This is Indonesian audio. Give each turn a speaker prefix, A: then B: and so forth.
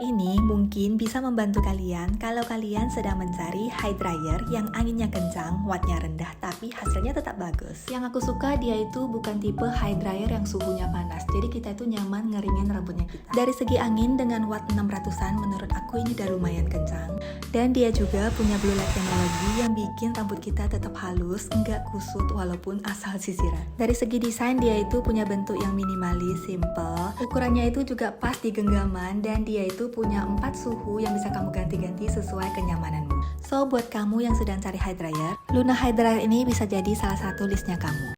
A: Ini mungkin bisa membantu kalian kalau kalian sedang mencari hair dryer yang anginnya kencang, wattnya rendah, tapi hasilnya tetap bagus. Yang aku suka dia itu bukan tipe hair dryer yang suhunya panas, jadi kita itu nyaman ngeringin rambutnya kita. Dari segi angin dengan watt 600-an menurut aku ini udah lumayan kencang. Dan dia juga punya blue light teknologi yang bikin rambut kita tetap halus, nggak kusut walaupun asal sisiran. Dari segi desain dia itu punya bentuk yang minimalis, simple. Ukurannya itu juga pas di genggaman dan dia itu punya 4 suhu yang bisa kamu ganti-ganti sesuai kenyamananmu. So, buat kamu yang sedang cari hair dryer, Luna Hair Dryer ini bisa jadi salah satu listnya kamu.